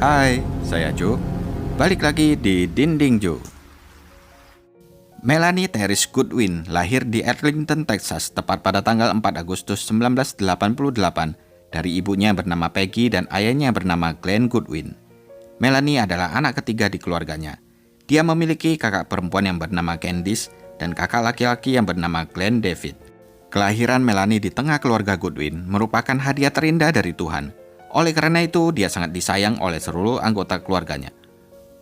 Hai, saya Joe. Balik lagi di Dinding Joe. Melanie Therese Goodwin lahir di Arlington, Texas, tepat pada tanggal 4 Agustus 1988 dari ibunya bernama Peggy dan ayahnya bernama Glenn Goodwin. Melanie adalah anak ketiga di keluarganya. Dia memiliki kakak perempuan yang bernama Candice dan kakak laki-laki yang bernama Glenn David. Kelahiran Melanie di tengah keluarga Goodwin merupakan hadiah terindah dari Tuhan. Oleh karena itu, dia sangat disayang oleh seluruh anggota keluarganya.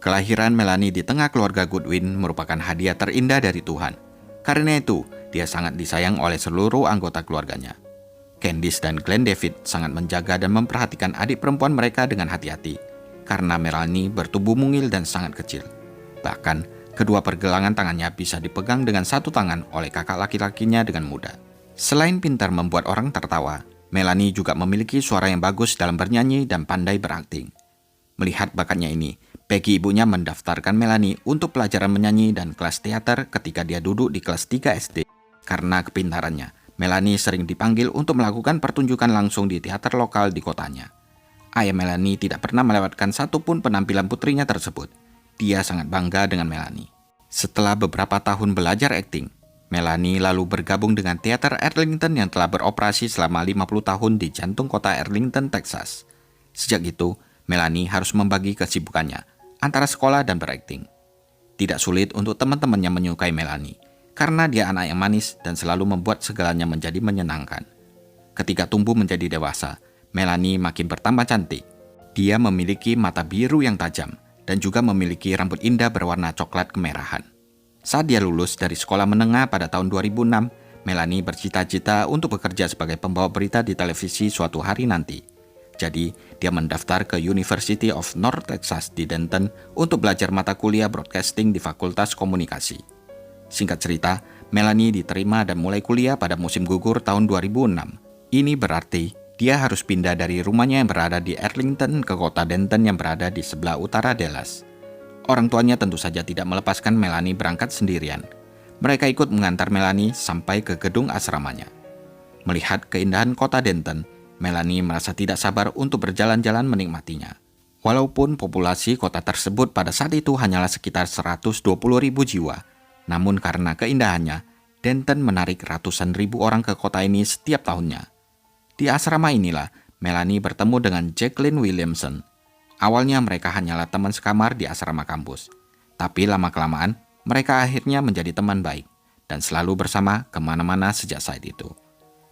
Kelahiran Melanie di tengah keluarga Goodwin merupakan hadiah terindah dari Tuhan. Karena itu, dia sangat disayang oleh seluruh anggota keluarganya. Candice dan Glenn David sangat menjaga dan memperhatikan adik perempuan mereka dengan hati-hati, karena Melanie bertubuh mungil dan sangat kecil. Bahkan, kedua pergelangan tangannya bisa dipegang dengan satu tangan oleh kakak laki-lakinya dengan mudah. Selain pintar membuat orang tertawa, Melanie juga memiliki suara yang bagus dalam bernyanyi dan pandai berakting. Melihat bakatnya ini, Peggy ibunya mendaftarkan Melanie untuk pelajaran menyanyi dan kelas teater ketika dia duduk di kelas 3 SD. Karena kepintarannya, Melanie sering dipanggil untuk melakukan pertunjukan langsung di teater lokal di kotanya. Ayah Melanie tidak pernah melewatkan satupun penampilan putrinya tersebut. Dia sangat bangga dengan Melanie. Setelah beberapa tahun belajar akting, Melanie lalu bergabung dengan Teater Arlington yang telah beroperasi selama 50 tahun di jantung kota Arlington, Texas. Sejak itu, Melanie harus membagi kesibukannya antara sekolah dan berakting. Tidak sulit untuk teman-temannya menyukai Melanie, karena dia anak yang manis dan selalu membuat segalanya menjadi menyenangkan. Ketika tumbuh menjadi dewasa, Melanie makin bertambah cantik. Dia memiliki mata biru yang tajam dan juga memiliki rambut indah berwarna coklat kemerahan. Saat dia lulus dari sekolah menengah pada tahun 2006, Melanie bercita-cita untuk bekerja sebagai pembawa berita di televisi suatu hari nanti. Jadi, dia mendaftar ke University of North Texas di Denton untuk belajar mata kuliah broadcasting di Fakultas Komunikasi. Singkat cerita, Melanie diterima dan mulai kuliah pada musim gugur tahun 2006. Ini berarti dia harus pindah dari rumahnya yang berada di Arlington ke kota Denton yang berada di sebelah utara Dallas. Orang tuanya tentu saja tidak melepaskan Melanie berangkat sendirian. Mereka ikut mengantar Melanie sampai ke gedung asramanya. Melihat keindahan kota Denton, Melanie merasa tidak sabar untuk berjalan-jalan menikmatinya. Walaupun populasi kota tersebut pada saat itu hanyalah sekitar 120.000 jiwa, namun karena keindahannya, Denton menarik ratusan ribu orang ke kota ini setiap tahunnya. Di asrama inilah, Melanie bertemu dengan Jacqueline Williamson. Awalnya mereka hanyalah teman sekamar di asrama kampus. Tapi lama-kelamaan, mereka akhirnya menjadi teman baik dan selalu bersama kemana-mana sejak saat itu.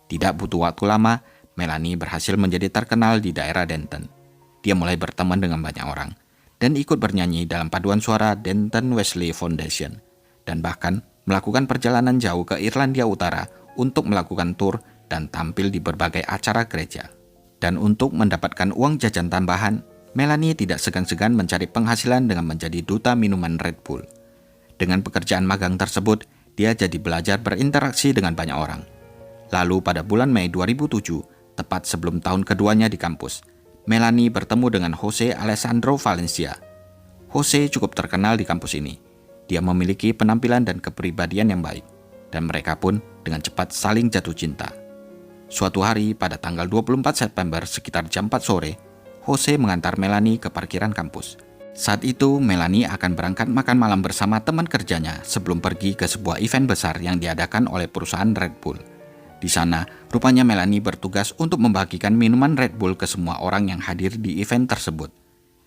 Tidak butuh waktu lama, Melanie berhasil menjadi terkenal di daerah Denton. Dia mulai berteman dengan banyak orang dan ikut bernyanyi dalam paduan suara Denton Wesley Foundation dan bahkan melakukan perjalanan jauh ke Irlandia Utara untuk melakukan tur dan tampil di berbagai acara gereja. Dan untuk mendapatkan uang jajan tambahan, Melanie tidak segan-segan mencari penghasilan dengan menjadi duta minuman Red Bull. Dengan pekerjaan magang tersebut, dia jadi belajar berinteraksi dengan banyak orang. Lalu pada bulan Mei 2007, tepat sebelum tahun keduanya di kampus, Melanie bertemu dengan Jose Alessandro Valencia. Jose cukup terkenal di kampus ini. Dia memiliki penampilan dan kepribadian yang baik, dan mereka pun dengan cepat saling jatuh cinta. Suatu hari pada tanggal 24 September sekitar jam 4 sore, Jose mengantar Melanie ke parkiran kampus. Saat itu, Melanie akan berangkat makan malam bersama teman kerjanya sebelum pergi ke sebuah event besar yang diadakan oleh perusahaan Red Bull. Di sana, rupanya Melanie bertugas untuk membagikan minuman Red Bull ke semua orang yang hadir di event tersebut.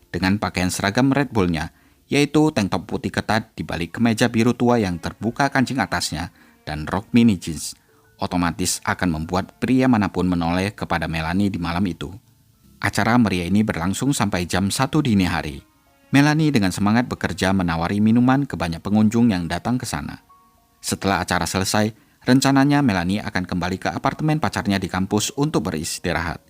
Dengan pakaian seragam Red Bull-nya, yaitu tank top putih ketat di balik kemeja biru tua yang terbuka kancing atasnya dan rok mini jeans, otomatis akan membuat pria manapun menoleh kepada Melanie di malam itu. Acara meriah ini berlangsung sampai jam 1 dini hari. Melanie dengan semangat bekerja menawari minuman ke banyak pengunjung yang datang ke sana. Setelah acara selesai, rencananya Melanie akan kembali ke apartemen pacarnya di kampus untuk beristirahat.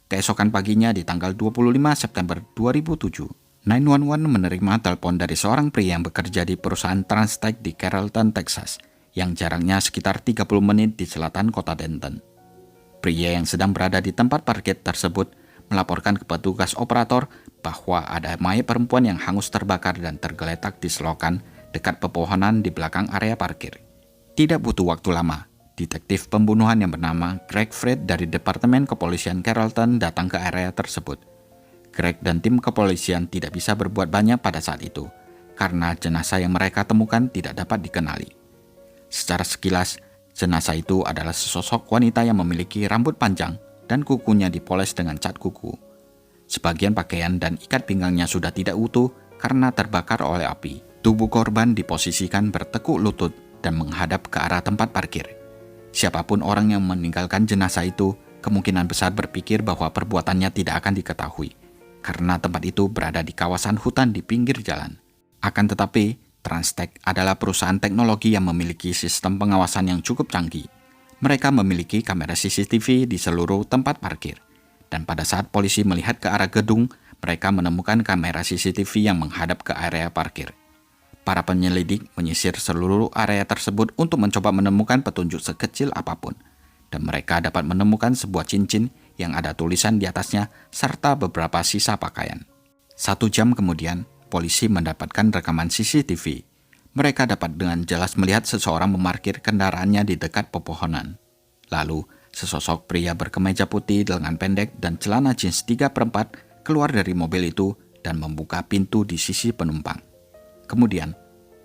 Keesokan paginya di tanggal 25 September 2007, 911 menerima telepon dari seorang pria yang bekerja di perusahaan Transtech di Carrollton, Texas, yang jaraknya sekitar 30 menit di selatan kota Denton. Pria yang sedang berada di tempat parkir tersebut melaporkan ke petugas operator bahwa ada mayat perempuan yang hangus terbakar dan tergeletak di selokan dekat pepohonan di belakang area parkir. Tidak butuh waktu lama, detektif pembunuhan yang bernama Greg Fried dari Departemen Kepolisian Carrollton datang ke area tersebut. Greg dan tim kepolisian tidak bisa berbuat banyak pada saat itu, karena jenazah yang mereka temukan tidak dapat dikenali. Secara sekilas, jenazah itu adalah sesosok wanita yang memiliki rambut panjang dan kukunya dipoles dengan cat kuku. Sebagian pakaian dan ikat pinggangnya sudah tidak utuh karena terbakar oleh api. Tubuh korban diposisikan bertekuk lutut dan menghadap ke arah tempat parkir. Siapapun orang yang meninggalkan jenazah itu kemungkinan besar berpikir bahwa perbuatannya tidak akan diketahui, karena tempat itu berada di kawasan hutan di pinggir jalan. Akan tetapi, Transtech adalah perusahaan teknologi yang memiliki sistem pengawasan yang cukup canggih. Mereka memiliki kamera CCTV di seluruh tempat parkir. Dan pada saat polisi melihat ke arah gedung, mereka menemukan kamera CCTV yang menghadap ke area parkir. Para penyelidik menyisir seluruh area tersebut untuk mencoba menemukan petunjuk sekecil apapun. Dan mereka dapat menemukan sebuah cincin yang ada tulisan di atasnya serta beberapa sisa pakaian. 1 jam kemudian, polisi mendapatkan rekaman CCTV. Mereka dapat dengan jelas melihat seseorang memarkir kendaraannya di dekat pepohonan. Lalu, sesosok pria berkemeja putih, lengan pendek, dan celana jeans 3/4 keluar dari mobil itu dan membuka pintu di sisi penumpang. Kemudian,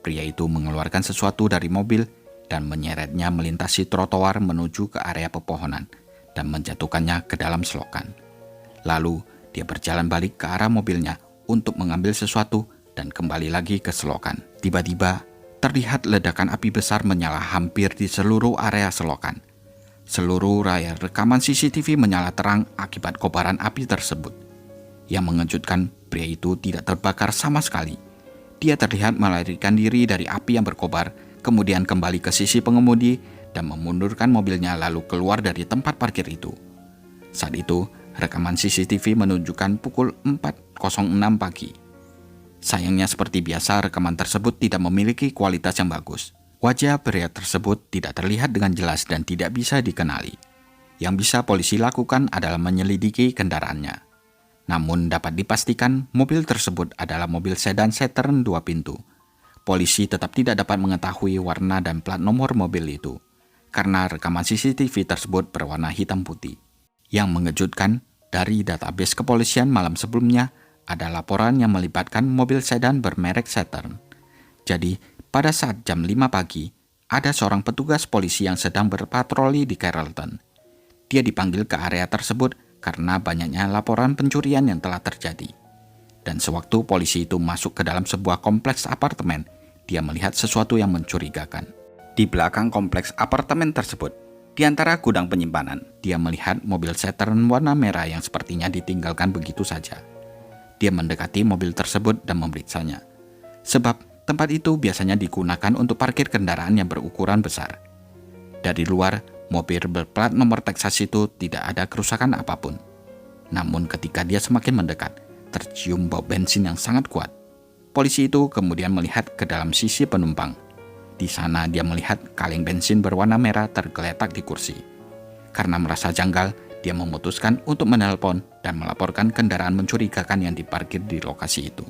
pria itu mengeluarkan sesuatu dari mobil dan menyeretnya melintasi trotoar menuju ke area pepohonan dan menjatuhkannya ke dalam selokan. Lalu, dia berjalan balik ke arah mobilnya untuk mengambil sesuatu dan kembali lagi ke selokan. Tiba-tiba, terlihat ledakan api besar menyala hampir di seluruh area selokan. Seluruh layar rekaman CCTV menyala terang akibat kobaran api tersebut. Yang mengejutkan, pria itu tidak terbakar sama sekali. Dia terlihat melarikan diri dari api yang berkobar, kemudian kembali ke sisi pengemudi dan memundurkan mobilnya lalu keluar dari tempat parkir itu. Saat itu, rekaman CCTV menunjukkan pukul 4.06 pagi. Sayangnya seperti biasa, rekaman tersebut tidak memiliki kualitas yang bagus. Wajah pria tersebut tidak terlihat dengan jelas dan tidak bisa dikenali. Yang bisa polisi lakukan adalah menyelidiki kendaraannya. Namun dapat dipastikan mobil tersebut adalah mobil sedan Saturn 2 pintu. Polisi tetap tidak dapat mengetahui warna dan plat nomor mobil itu, karena rekaman CCTV tersebut berwarna hitam putih. Yang mengejutkan, dari database kepolisian malam sebelumnya, ada laporan yang melibatkan mobil sedan bermerek Saturn. Jadi, pada saat jam 5 pagi, ada seorang petugas polisi yang sedang berpatroli di Carrollton. Dia dipanggil ke area tersebut karena banyaknya laporan pencurian yang telah terjadi. Dan sewaktu polisi itu masuk ke dalam sebuah kompleks apartemen, dia melihat sesuatu yang mencurigakan. Di belakang kompleks apartemen tersebut, di antara gudang penyimpanan, dia melihat mobil Saturn warna merah yang sepertinya ditinggalkan begitu saja. Dia mendekati mobil tersebut dan memeriksanya. Sebab tempat itu biasanya digunakan untuk parkir kendaraan yang berukuran besar. Dari luar, mobil berplat nomor Texas itu tidak ada kerusakan apapun. Namun ketika dia semakin mendekat, tercium bau bensin yang sangat kuat. Polisi itu kemudian melihat ke dalam sisi penumpang. Di sana dia melihat kaleng bensin berwarna merah tergeletak di kursi. Karena merasa janggal, dia memutuskan untuk menelpon dan melaporkan kendaraan mencurigakan yang diparkir di lokasi itu.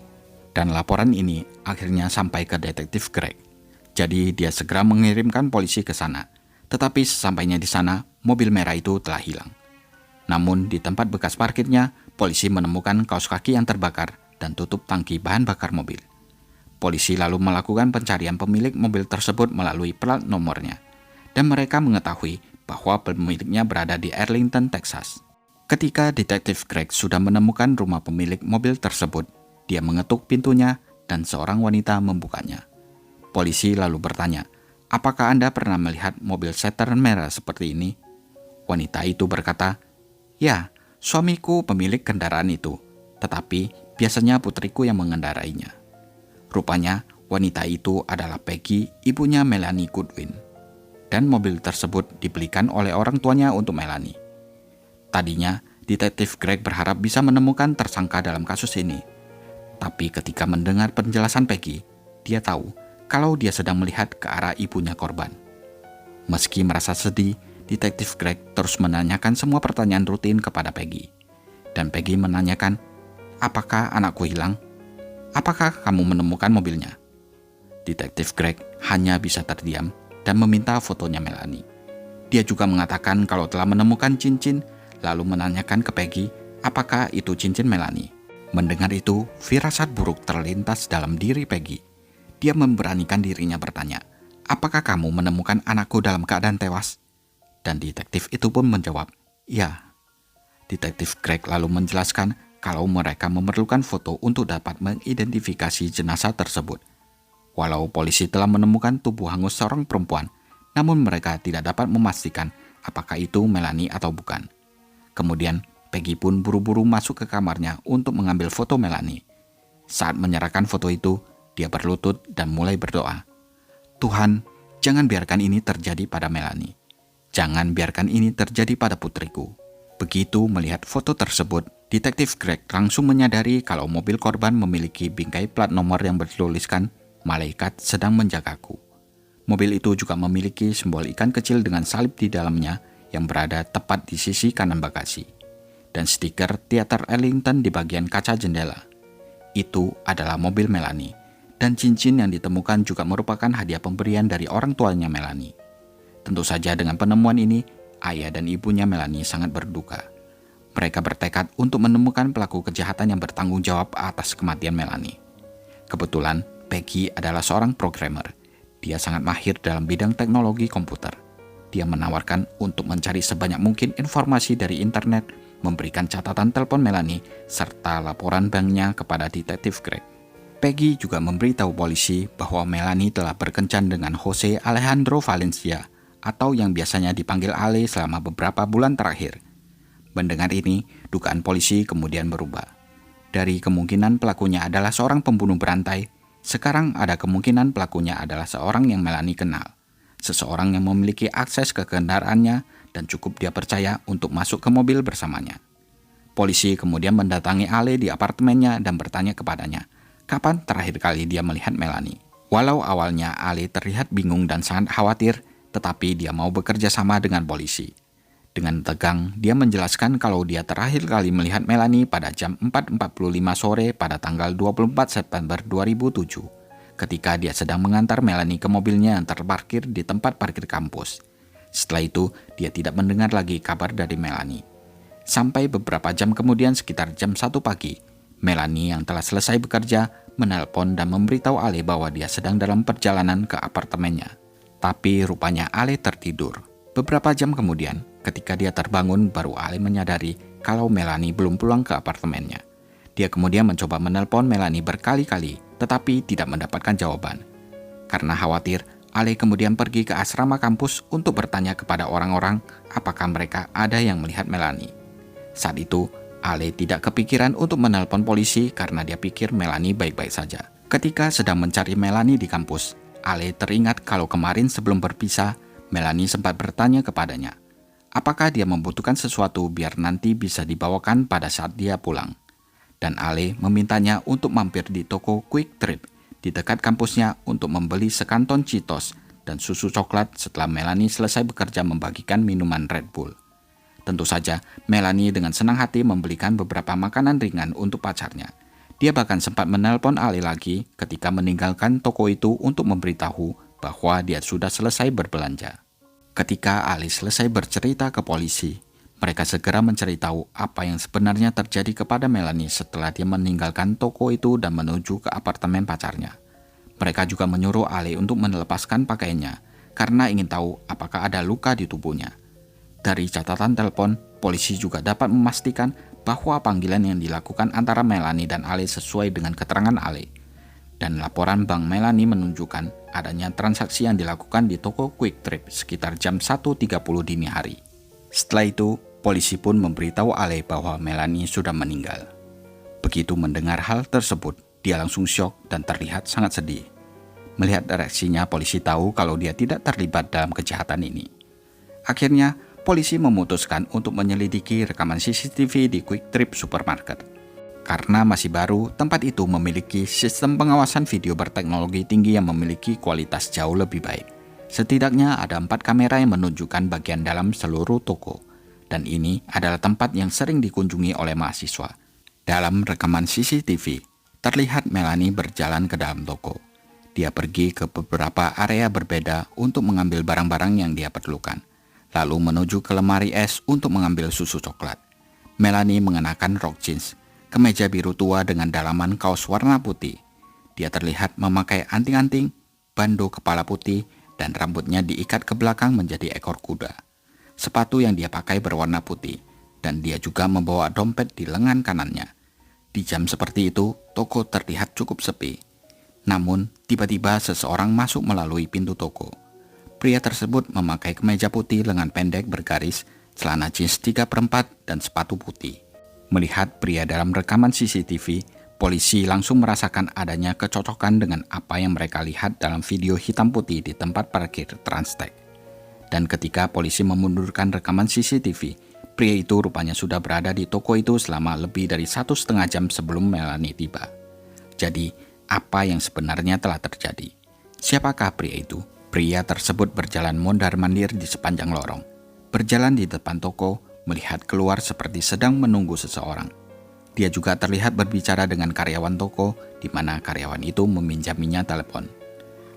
Dan laporan ini akhirnya sampai ke detektif Greg. Jadi dia segera mengirimkan polisi ke sana. Tetapi sesampainya di sana, mobil merah itu telah hilang. Namun di tempat bekas parkirnya, polisi menemukan kaos kaki yang terbakar dan tutup tangki bahan bakar mobil. Polisi lalu melakukan pencarian pemilik mobil tersebut melalui plat nomornya. Dan mereka mengetahui bahwa pemiliknya berada di Arlington, Texas. Ketika detektif Greg sudah menemukan rumah pemilik mobil tersebut, dia mengetuk pintunya dan seorang wanita membukanya. Polisi lalu bertanya, "Apakah Anda pernah melihat mobil Saturn merah seperti ini?" Wanita itu berkata, "Ya, suamiku pemilik kendaraan itu, tetapi biasanya putriku yang mengendarainya." Rupanya, wanita itu adalah Peggy, ibunya Melanie Goodwin. Dan mobil tersebut dibelikan oleh orang tuanya untuk Melanie. Tadinya, detektif Greg berharap bisa menemukan tersangka dalam kasus ini. Tapi ketika mendengar penjelasan Peggy, dia tahu kalau dia sedang melihat ke arah ibunya korban. Meski merasa sedih, detektif Greg terus menanyakan semua pertanyaan rutin kepada Peggy. Dan Peggy menanyakan, "Apakah anakku hilang? Apakah kamu menemukan mobilnya?" Detektif Greg hanya bisa terdiam dan meminta fotonya Melanie. Dia juga mengatakan kalau telah menemukan cincin, lalu menanyakan ke Peggy apakah itu cincin Melanie. Mendengar itu, firasat buruk terlintas dalam diri Peggy. Dia memberanikan dirinya bertanya, "Apakah kamu menemukan anakku dalam keadaan tewas?" Dan detektif itu pun menjawab, "Ya." Detektif Greg lalu menjelaskan kalau mereka memerlukan foto untuk dapat mengidentifikasi jenazah tersebut. Walau polisi telah menemukan tubuh hangus seorang perempuan, namun mereka tidak dapat memastikan apakah itu Melanie atau bukan. Kemudian, Peggy pun buru-buru masuk ke kamarnya untuk mengambil foto Melanie. Saat menyerahkan foto itu, dia berlutut dan mulai berdoa. "Tuhan, jangan biarkan ini terjadi pada Melanie. Jangan biarkan ini terjadi pada putriku." Begitu melihat foto tersebut, Detektif Greg langsung menyadari kalau mobil korban memiliki bingkai plat nomor yang bertuliskan "Malaikat sedang menjagaku". Mobil itu juga memiliki simbol ikan kecil dengan salib di dalamnya yang berada tepat di sisi kanan bagasi, dan stiker Teater Arlington di bagian kaca jendela. Itu adalah mobil Melanie, dan cincin yang ditemukan juga merupakan hadiah pemberian dari orang tuanya Melanie. Tentu saja dengan penemuan ini, ayah dan ibunya Melanie sangat berduka. Mereka bertekad untuk menemukan pelaku kejahatan yang bertanggung jawab atas kematian Melanie. Kebetulan, Peggy adalah seorang programmer. Dia sangat mahir dalam bidang teknologi komputer. Dia menawarkan untuk mencari sebanyak mungkin informasi dari internet, memberikan catatan telepon Melanie, serta laporan banknya kepada detektif Greg. Peggy juga memberitahu polisi bahwa Melanie telah berkencan dengan Jose Alejandro Valencia, atau yang biasanya dipanggil Ale selama beberapa bulan terakhir. Mendengar ini, dugaan polisi kemudian berubah. Dari kemungkinan pelakunya adalah seorang pembunuh berantai, sekarang ada kemungkinan pelakunya adalah seorang yang Melanie kenal. Seseorang yang memiliki akses ke kendaraannya dan cukup dia percaya untuk masuk ke mobil bersamanya. Polisi kemudian mendatangi Ale di apartemennya dan bertanya kepadanya, kapan terakhir kali dia melihat Melanie. Walau awalnya Ale terlihat bingung dan sangat khawatir, tetapi dia mau bekerja sama dengan polisi. Dengan tegang, dia menjelaskan kalau dia terakhir kali melihat Melanie pada jam 4.45 sore pada tanggal 24 September 2007, ketika dia sedang mengantar Melanie ke mobilnya yang terparkir di tempat parkir kampus. Setelah itu, dia tidak mendengar lagi kabar dari Melanie. Sampai beberapa jam kemudian sekitar jam 1 pagi, Melanie yang telah selesai bekerja menelpon dan memberitahu Ale bahwa dia sedang dalam perjalanan ke apartemennya. Tapi rupanya Ale tertidur. Beberapa jam kemudian, ketika dia terbangun, baru Ale menyadari kalau Melanie belum pulang ke apartemennya. Dia kemudian mencoba menelpon Melanie berkali-kali, tetapi tidak mendapatkan jawaban. Karena khawatir, Ale kemudian pergi ke asrama kampus untuk bertanya kepada orang-orang apakah mereka ada yang melihat Melanie. Saat itu, Ale tidak kepikiran untuk menelpon polisi karena dia pikir Melanie baik-baik saja. Ketika sedang mencari Melanie di kampus, Ale teringat kalau kemarin sebelum berpisah, Melanie sempat bertanya kepadanya, apakah dia membutuhkan sesuatu biar nanti bisa dibawakan pada saat dia pulang. Dan Ale memintanya untuk mampir di toko Quick Trip di dekat kampusnya untuk membeli sekantong Cheetos dan susu coklat setelah Melanie selesai bekerja membagikan minuman Red Bull. Tentu saja, Melanie dengan senang hati membelikan beberapa makanan ringan untuk pacarnya. Dia bahkan sempat menelpon Ale lagi ketika meninggalkan toko itu untuk memberitahu bahwa dia sudah selesai berbelanja. Ketika Ali selesai bercerita ke polisi, mereka segera mencari tahu apa yang sebenarnya terjadi kepada Melanie setelah dia meninggalkan toko itu dan menuju ke apartemen pacarnya. Mereka juga menyuruh Ali untuk melepaskan pakaiannya karena ingin tahu apakah ada luka di tubuhnya. Dari catatan telepon, polisi juga dapat memastikan bahwa panggilan yang dilakukan antara Melanie dan Ali sesuai dengan keterangan Ali. Dan laporan bank Melanie menunjukkan adanya transaksi yang dilakukan di toko Quick Trip sekitar jam 1.30 dini hari. Setelah itu, polisi pun memberitahu Ale bahwa Melanie sudah meninggal. Begitu mendengar hal tersebut, dia langsung syok dan terlihat sangat sedih. Melihat reaksinya, polisi tahu kalau dia tidak terlibat dalam kejahatan ini. Akhirnya, polisi memutuskan untuk menyelidiki rekaman CCTV di Quick Trip Supermarket. Karena masih baru, tempat itu memiliki sistem pengawasan video berteknologi tinggi yang memiliki kualitas jauh lebih baik. Setidaknya ada 4 kamera yang menunjukkan bagian dalam seluruh toko. Dan ini adalah tempat yang sering dikunjungi oleh mahasiswa. Dalam rekaman CCTV, terlihat Melanie berjalan ke dalam toko. Dia pergi ke beberapa area berbeda untuk mengambil barang-barang yang dia perlukan. Lalu menuju ke lemari es untuk mengambil susu coklat. Melanie mengenakan rok jeans. kemeja biru tua dengan dalaman kaos warna putih. Dia terlihat memakai anting-anting, bando kepala putih, dan rambutnya diikat ke belakang menjadi ekor kuda. Sepatu yang dia pakai berwarna putih, dan dia juga membawa dompet di lengan kanannya. Di jam seperti itu, toko terlihat cukup sepi. Namun, tiba-tiba seseorang masuk melalui pintu toko. Pria tersebut memakai kemeja putih lengan pendek bergaris, celana jeans 3/4, dan sepatu putih. Melihat pria dalam rekaman CCTV, polisi langsung merasakan adanya kecocokan dengan apa yang mereka lihat dalam video hitam putih di tempat parkir Transtech. Dan ketika polisi memundurkan rekaman CCTV, pria itu rupanya sudah berada di toko itu selama lebih dari 1,5 jam sebelum Melanie tiba. Jadi, apa yang sebenarnya telah terjadi? Siapakah pria itu? Pria tersebut berjalan mondar-mandir di sepanjang lorong. Berjalan di depan toko, melihat keluar seperti sedang menunggu seseorang. Dia juga terlihat berbicara dengan karyawan toko, di mana karyawan itu meminjaminya telepon.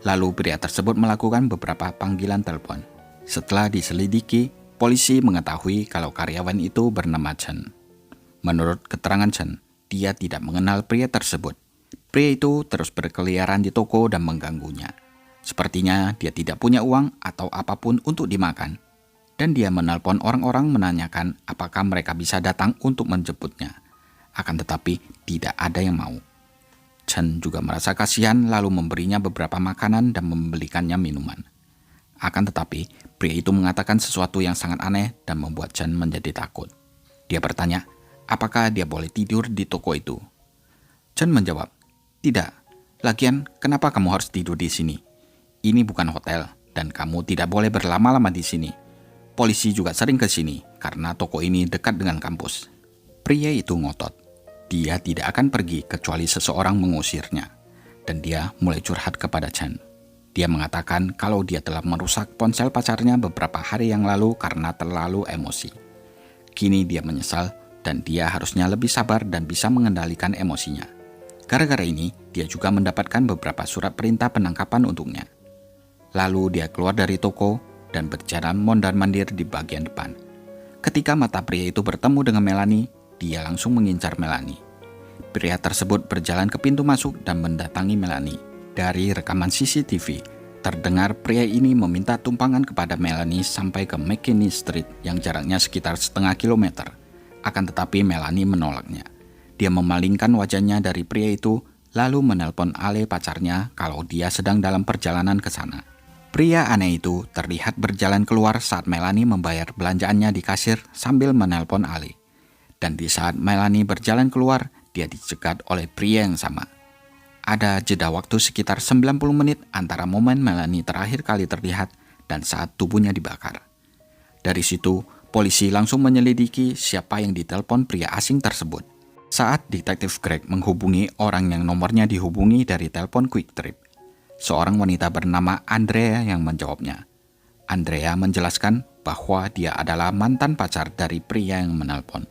Lalu pria tersebut melakukan beberapa panggilan telepon. Setelah diselidiki, polisi mengetahui kalau karyawan itu bernama Chen. Menurut keterangan Chen, dia tidak mengenal pria tersebut. Pria itu terus berkeliaran di toko dan mengganggunya. Sepertinya dia tidak punya uang atau apapun untuk dimakan. Dan dia menelpon orang-orang menanyakan apakah mereka bisa datang untuk menjemputnya. Akan tetapi tidak ada yang mau. Chen juga merasa kasihan lalu memberinya beberapa makanan dan membelikannya minuman. Akan tetapi pria itu mengatakan sesuatu yang sangat aneh dan membuat Chen menjadi takut. Dia bertanya, apakah dia boleh tidur di toko itu? Chen menjawab, "Tidak. Lagian, kenapa kamu harus tidur di sini? Ini bukan hotel, dan kamu tidak boleh berlama-lama di sini. Polisi juga sering ke sini, karena toko ini dekat dengan kampus." Pria itu ngotot. Dia tidak akan pergi kecuali seseorang mengusirnya. Dan dia mulai curhat kepada Chen. Dia mengatakan kalau dia telah merusak ponsel pacarnya beberapa hari yang lalu karena terlalu emosi. Kini dia menyesal, dan dia harusnya lebih sabar dan bisa mengendalikan emosinya. Gara-gara ini, dia juga mendapatkan beberapa surat perintah penangkapan untuknya. Lalu dia keluar dari toko dan berjalan mondar-mandir di bagian depan. Ketika mata pria itu bertemu dengan Melanie, dia langsung mengincar Melanie. Pria tersebut berjalan ke pintu masuk dan mendatangi Melanie. Dari rekaman CCTV, terdengar pria ini meminta tumpangan kepada Melanie sampai ke McKinney Street yang jaraknya sekitar setengah kilometer. Akan tetapi Melanie menolaknya. Dia memalingkan wajahnya dari pria itu, lalu menelpon Ale pacarnya kalau dia sedang dalam perjalanan ke sana. Pria aneh itu terlihat berjalan keluar saat Melanie membayar belanjaannya di kasir sambil menelpon Ale. Dan di saat Melanie berjalan keluar, dia dicegat oleh pria yang sama. Ada jeda waktu sekitar 90 menit antara momen Melanie terakhir kali terlihat dan saat tubuhnya dibakar. Dari situ, polisi langsung menyelidiki siapa yang ditelepon pria asing tersebut. Saat detektif Greg menghubungi orang yang nomornya dihubungi dari telepon Quick Trip, seorang wanita bernama Andrea yang menjawabnya. Andrea menjelaskan bahwa dia adalah mantan pacar dari pria yang menelpon,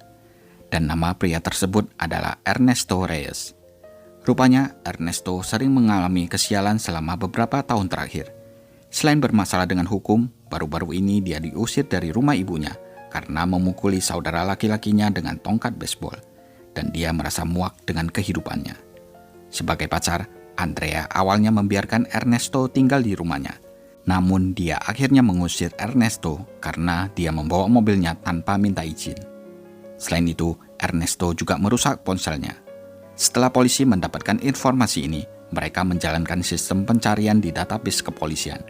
dan nama pria tersebut adalah Ernesto Reyes. Rupanya Ernesto sering mengalami kesialan selama beberapa tahun terakhir. Selain bermasalah dengan hukum, baru-baru ini dia diusir dari rumah ibunya karena memukuli saudara laki-lakinya dengan tongkat baseball. Dan dia merasa muak dengan kehidupannya. Sebagai pacar, Andrea awalnya membiarkan Ernesto tinggal di rumahnya. Namun dia akhirnya mengusir Ernesto karena dia membawa mobilnya tanpa minta izin. Selain itu, Ernesto juga merusak ponselnya. Setelah polisi mendapatkan informasi ini, mereka menjalankan sistem pencarian di database kepolisian.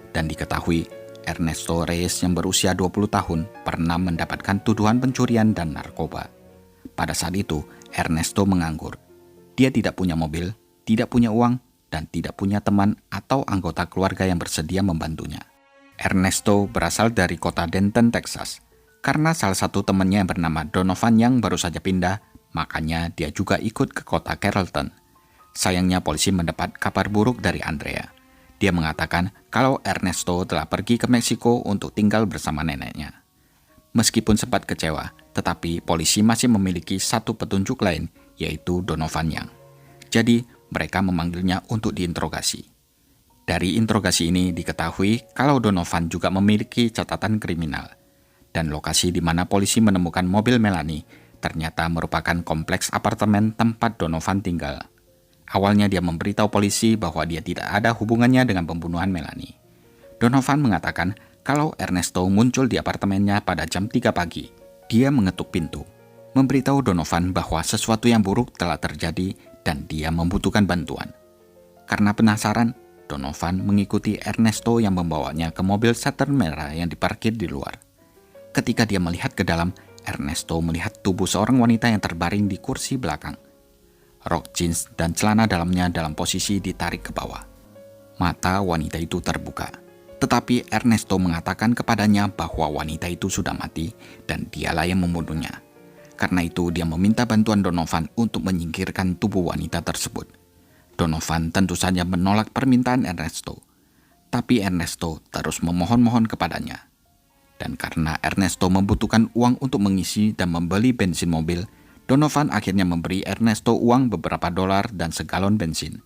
Dan diketahui, Ernesto Reyes yang berusia 20 tahun pernah mendapatkan tuduhan pencurian dan narkoba. Pada saat itu, Ernesto menganggur. Dia tidak punya mobil, tidak punya uang, dan tidak punya teman atau anggota keluarga yang bersedia membantunya. Ernesto berasal dari kota Denton, Texas. Karena salah satu temannya yang bernama Donovan yang baru saja pindah, makanya dia juga ikut ke kota Carrollton. Sayangnya polisi mendapat kabar buruk dari Andrea. Dia mengatakan kalau Ernesto telah pergi ke Meksiko untuk tinggal bersama neneknya. Meskipun sempat kecewa, tetapi polisi masih memiliki satu petunjuk lain, yaitu Donovan Yang. Jadi, mereka memanggilnya untuk diinterogasi. Dari interogasi ini diketahui kalau Donovan juga memiliki catatan kriminal. Dan lokasi di mana polisi menemukan mobil Melanie ternyata merupakan kompleks apartemen tempat Donovan tinggal. Awalnya dia memberitahu polisi bahwa dia tidak ada hubungannya dengan pembunuhan Melanie. Donovan mengatakan kalau Ernesto muncul di apartemennya pada jam 3 pagi. Dia mengetuk pintu, memberitahu Donovan bahwa sesuatu yang buruk telah terjadi dan dia membutuhkan bantuan. Karena penasaran, Donovan mengikuti Ernesto yang membawanya ke mobil Saturn merah yang diparkir di luar. Ketika dia melihat ke dalam, Ernesto melihat tubuh seorang wanita yang terbaring di kursi belakang. Rok jeans dan celana dalamnya dalam posisi ditarik ke bawah. Mata wanita itu terbuka. Tetapi Ernesto mengatakan kepadanya bahwa wanita itu sudah mati dan dialah yang membunuhnya. Karena itu dia meminta bantuan Donovan untuk menyingkirkan tubuh wanita tersebut. Donovan tentu saja menolak permintaan Ernesto. Tapi Ernesto terus memohon-mohon kepadanya. Dan karena Ernesto membutuhkan uang untuk mengisi dan membeli bensin mobil, Donovan akhirnya memberi Ernesto uang beberapa dolar dan segalon bensin.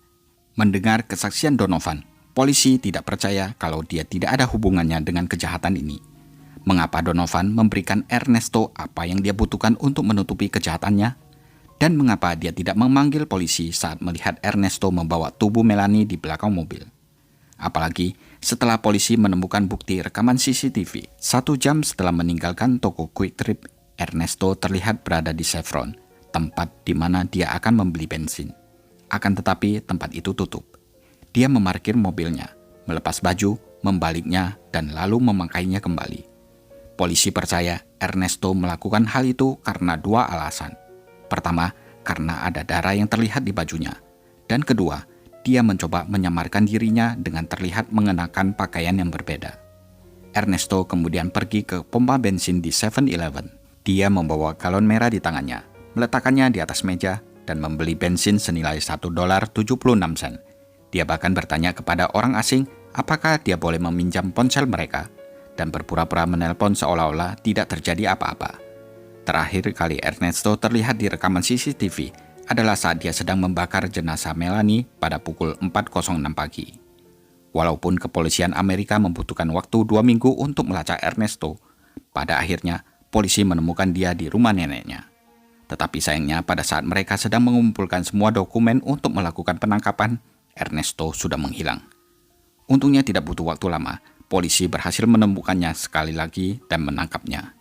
Mendengar kesaksian Donovan, polisi tidak percaya kalau dia tidak ada hubungannya dengan kejahatan ini. Mengapa Donovan memberikan Ernesto apa yang dia butuhkan untuk menutupi kejahatannya? Dan mengapa dia tidak memanggil polisi saat melihat Ernesto membawa tubuh Melanie di belakang mobil? Apalagi setelah polisi menemukan bukti rekaman CCTV 1 jam setelah meninggalkan toko Quick Trip, Ernesto terlihat berada di Chevron, tempat di mana dia akan membeli bensin. Akan tetapi tempat itu tutup. Dia memarkir mobilnya, melepas baju, membaliknya, dan lalu memakainya kembali. Polisi percaya Ernesto melakukan hal itu karena 2 alasan. Pertama, karena ada darah yang terlihat di bajunya. Dan kedua, dia mencoba menyamarkan dirinya dengan terlihat mengenakan pakaian yang berbeda. Ernesto kemudian pergi ke pompa bensin di 7-Eleven. Dia membawa galon merah di tangannya, meletakkannya di atas meja, dan membeli bensin senilai $1.76. Dia bahkan bertanya kepada orang asing apakah dia boleh meminjam ponsel mereka, dan berpura-pura menelpon seolah-olah tidak terjadi apa-apa. Terakhir kali Ernesto terlihat di rekaman CCTV adalah saat dia sedang membakar jenazah Melanie pada pukul 4.06 pagi. Walaupun kepolisian Amerika membutuhkan waktu 2 minggu untuk melacak Ernesto, pada akhirnya polisi menemukan dia di rumah neneknya. Tetapi sayangnya pada saat mereka sedang mengumpulkan semua dokumen untuk melakukan penangkapan, Ernesto sudah menghilang. Untungnya tidak butuh waktu lama, polisi berhasil menemukannya sekali lagi dan menangkapnya.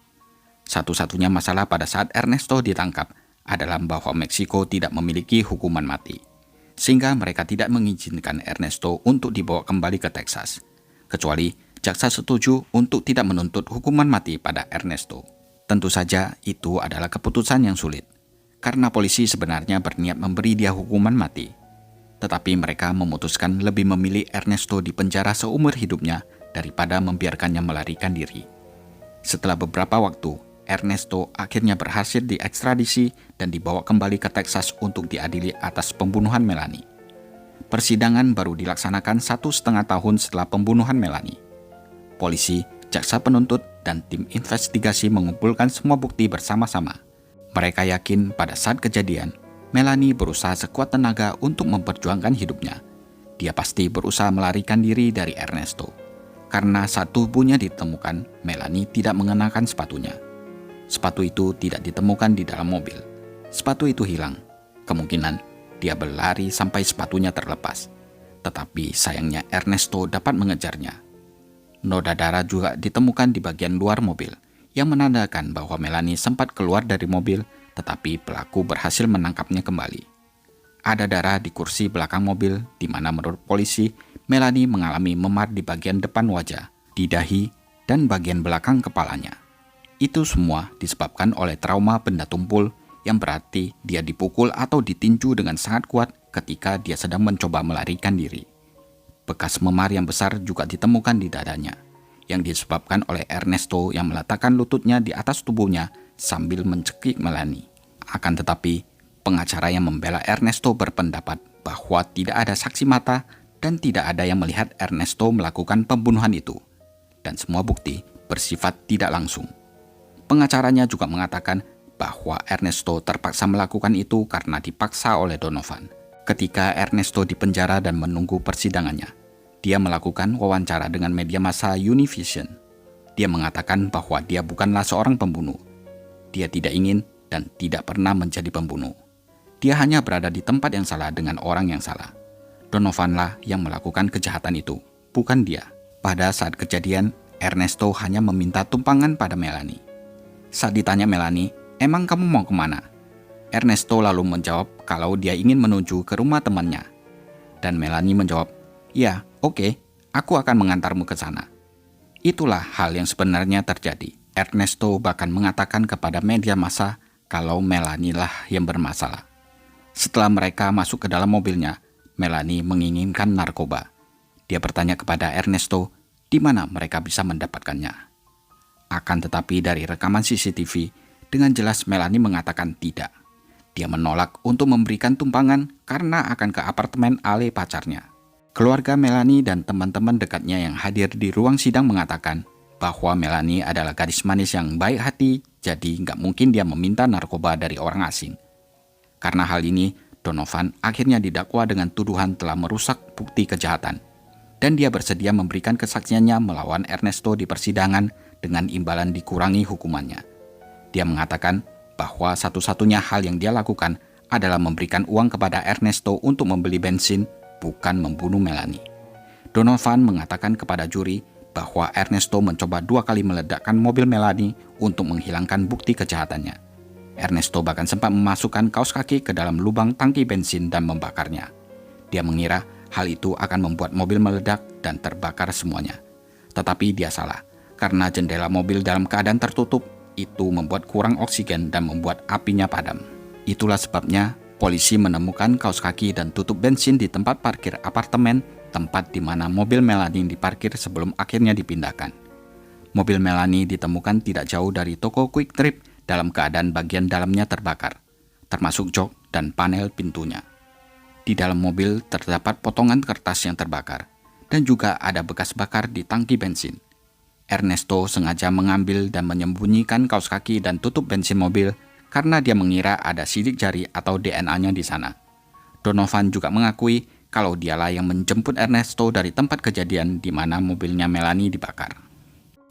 Satu-satunya masalah pada saat Ernesto ditangkap adalah bahwa Meksiko tidak memiliki hukuman mati, sehingga mereka tidak mengizinkan Ernesto untuk dibawa kembali ke Texas, kecuali jaksa setuju untuk tidak menuntut hukuman mati pada Ernesto. Tentu saja itu adalah keputusan yang sulit, karena polisi sebenarnya berniat memberi dia hukuman mati. Tetapi mereka memutuskan lebih memilih Ernesto di penjara seumur hidupnya daripada membiarkannya melarikan diri. Setelah beberapa waktu, Ernesto akhirnya berhasil diekstradisi dan dibawa kembali ke Texas untuk diadili atas pembunuhan Melanie. Persidangan baru dilaksanakan 1,5 tahun setelah pembunuhan Melanie. Polisi, jaksa penuntut, dan tim investigasi mengumpulkan semua bukti bersama-sama. Mereka yakin pada saat kejadian, Melanie berusaha sekuat tenaga untuk memperjuangkan hidupnya. Dia pasti berusaha melarikan diri dari Ernesto. Karena saat tubuhnya ditemukan, Melanie tidak mengenakan sepatunya. Sepatu itu tidak ditemukan di dalam mobil. Sepatu itu hilang. Kemungkinan dia berlari sampai sepatunya terlepas. Tetapi sayangnya Ernesto dapat mengejarnya. Noda darah juga ditemukan di bagian luar mobil, yang menandakan bahwa Melanie sempat keluar dari mobil, tetapi pelaku berhasil menangkapnya kembali. Ada darah di kursi belakang mobil, di mana menurut polisi, Melanie mengalami memar di bagian depan wajah, di dahi, dan bagian belakang kepalanya. Itu semua disebabkan oleh trauma benda tumpul, yang berarti dia dipukul atau ditinju dengan sangat kuat ketika dia sedang mencoba melarikan diri. Bekas memar yang besar juga ditemukan di dadanya, yang disebabkan oleh Ernesto yang meletakkan lututnya di atas tubuhnya sambil mencekik Melanie. Akan tetapi, pengacara yang membela Ernesto berpendapat bahwa tidak ada saksi mata dan tidak ada yang melihat Ernesto melakukan pembunuhan itu, dan semua bukti bersifat tidak langsung. Pengacaranya juga mengatakan bahwa Ernesto terpaksa melakukan itu karena dipaksa oleh Donovan. Ketika Ernesto dipenjara dan menunggu persidangannya, dia melakukan wawancara dengan media massa Univision. Dia mengatakan bahwa dia bukanlah seorang pembunuh. Dia tidak ingin dan tidak pernah menjadi pembunuh. Dia hanya berada di tempat yang salah dengan orang yang salah. Donovanlah yang melakukan kejahatan itu, bukan dia. Pada saat kejadian, Ernesto hanya meminta tumpangan pada Melanie. Saat ditanya Melanie, "Emang kamu mau kemana?" Ernesto lalu menjawab kalau dia ingin menuju ke rumah temannya. Dan Melanie menjawab, "Ya, oke, aku akan mengantarmu ke sana." Itulah hal yang sebenarnya terjadi. Ernesto bahkan mengatakan kepada media massa kalau Melanie lah yang bermasalah. Setelah mereka masuk ke dalam mobilnya, Melanie menginginkan narkoba. Dia bertanya kepada Ernesto di mana mereka bisa mendapatkannya. Akan tetapi dari rekaman CCTV, dengan jelas Melanie mengatakan tidak. Dia menolak untuk memberikan tumpangan karena akan ke apartemen Ale pacarnya. Keluarga Melanie dan teman-teman dekatnya yang hadir di ruang sidang mengatakan bahwa Melanie adalah gadis manis yang baik hati, jadi nggak mungkin dia meminta narkoba dari orang asing. Karena hal ini, Donovan akhirnya didakwa dengan tuduhan telah merusak bukti kejahatan. Dan dia bersedia memberikan kesaksiannya melawan Ernesto di persidangan dengan imbalan dikurangi hukumannya. Dia mengatakan bahwa satu-satunya hal yang dia lakukan adalah memberikan uang kepada Ernesto untuk membeli bensin, bukan membunuh Melanie. Donovan mengatakan kepada juri bahwa Ernesto mencoba 2 kali meledakkan mobil Melanie untuk menghilangkan bukti kejahatannya. Ernesto bahkan sempat memasukkan kaos kaki ke dalam lubang tangki bensin dan membakarnya. Dia mengira hal itu akan membuat mobil meledak dan terbakar semuanya. Tetapi dia salah, karena jendela mobil dalam keadaan tertutup itu membuat kurang oksigen dan membuat apinya padam. Itulah sebabnya polisi menemukan kaos kaki dan tutup bensin di tempat parkir apartemen, tempat di mana mobil Melanie diparkir sebelum akhirnya dipindahkan. Mobil Melanie ditemukan tidak jauh dari toko Quick Trip dalam keadaan bagian dalamnya terbakar, termasuk jok dan panel pintunya. Di dalam mobil terdapat potongan kertas yang terbakar, dan juga ada bekas bakar di tangki bensin. Ernesto sengaja mengambil dan menyembunyikan kaos kaki dan tutup bensin mobil karena dia mengira ada sidik jari atau DNA-nya di sana. Donovan juga mengakui kalau dialah yang menjemput Ernesto dari tempat kejadian di mana mobilnya Melanie dibakar.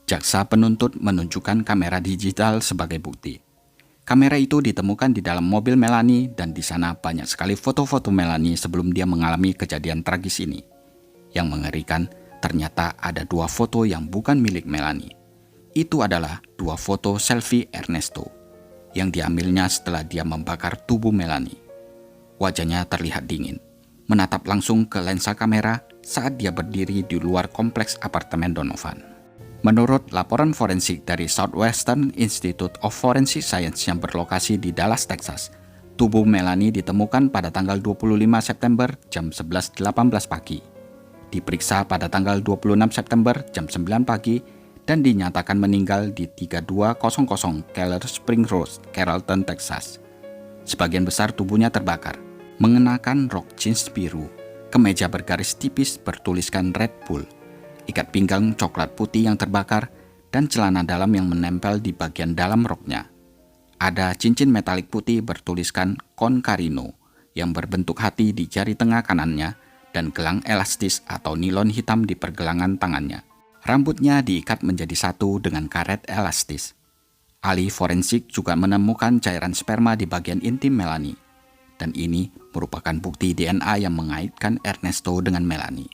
Jaksa penuntut menunjukkan kamera digital sebagai bukti. Kamera itu ditemukan di dalam mobil Melanie dan di sana banyak sekali foto-foto Melanie sebelum dia mengalami kejadian tragis ini. Yang mengerikan, ternyata ada 2 foto yang bukan milik Melanie. Itu adalah 2 foto selfie Ernesto yang diambilnya setelah dia membakar tubuh Melanie. Wajahnya terlihat dingin, menatap langsung ke lensa kamera saat dia berdiri di luar kompleks apartemen Donovan. Menurut laporan forensik dari Southwestern Institute of Forensic Science yang berlokasi di Dallas, Texas, tubuh Melanie ditemukan pada tanggal 25 September jam 11.18 pagi. Diperiksa pada tanggal 26 September jam 9 pagi dan dinyatakan meninggal di 3200 Keller Spring Road, Carrollton, Texas. Sebagian besar tubuhnya terbakar, mengenakan rok jeans biru, kemeja bergaris tipis bertuliskan Red Bull, ikat pinggang coklat putih yang terbakar, dan celana dalam yang menempel di bagian dalam roknya. Ada cincin metalik putih bertuliskan Concarino yang berbentuk hati di jari tengah kanannya dan gelang elastis atau nilon hitam di pergelangan tangannya. Rambutnya diikat menjadi satu dengan karet elastis. Ahli forensik juga menemukan cairan sperma di bagian intim Melanie. Dan ini merupakan bukti DNA yang mengaitkan Ernesto dengan Melanie.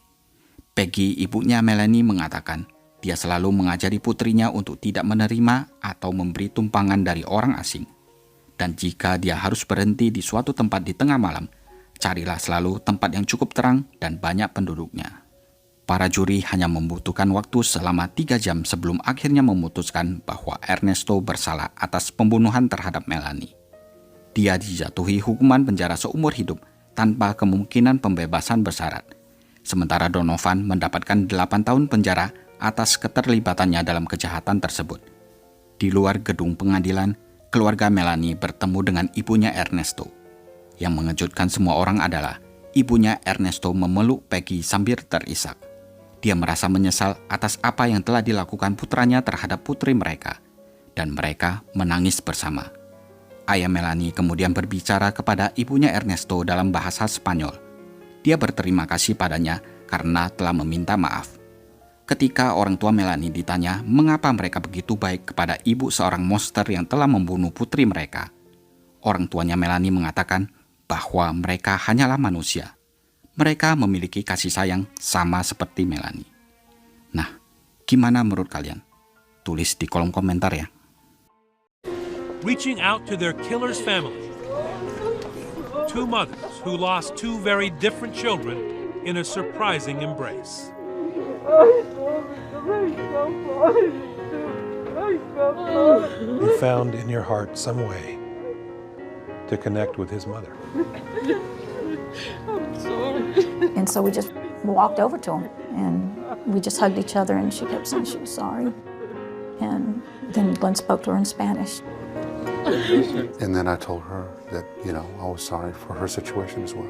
Peggy, ibunya Melanie, mengatakan dia selalu mengajari putrinya untuk tidak menerima atau memberi tumpangan dari orang asing. Dan jika dia harus berhenti di suatu tempat di tengah malam, carilah selalu tempat yang cukup terang dan banyak penduduknya. Para juri hanya membutuhkan waktu selama 3 jam sebelum akhirnya memutuskan bahwa Ernesto bersalah atas pembunuhan terhadap Melanie. Dia dijatuhi hukuman penjara seumur hidup tanpa kemungkinan pembebasan bersyarat. Sementara Donovan mendapatkan 8 tahun penjara atas keterlibatannya dalam kejahatan tersebut. Di luar gedung pengadilan, keluarga Melanie bertemu dengan ibunya Ernesto. Yang mengejutkan semua orang adalah ibunya Ernesto memeluk Peggy sambil terisak. Dia merasa menyesal atas apa yang telah dilakukan putranya terhadap putri mereka, dan mereka menangis bersama. Ayah Melanie kemudian berbicara kepada ibunya Ernesto dalam bahasa Spanyol. Dia berterima kasih padanya karena telah meminta maaf. Ketika orang tua Melanie ditanya mengapa mereka begitu baik kepada ibu seorang monster yang telah membunuh putri mereka, Orang tuanya Melanie mengatakan bahwa mereka hanyalah manusia. Mereka memiliki kasih sayang sama seperti Melanie. Nah, gimana menurut kalian? Tulis di kolom komentar ya. Reaching out to their killer's family. Two mothers who lost two very different children in a surprising embrace. You found in your heart some way to connect with his mother. And so we just walked over to him and we just hugged each other and she kept saying she was sorry. And then Glenn spoke to her in Spanish. And then I told her that, I was sorry for her situation as well.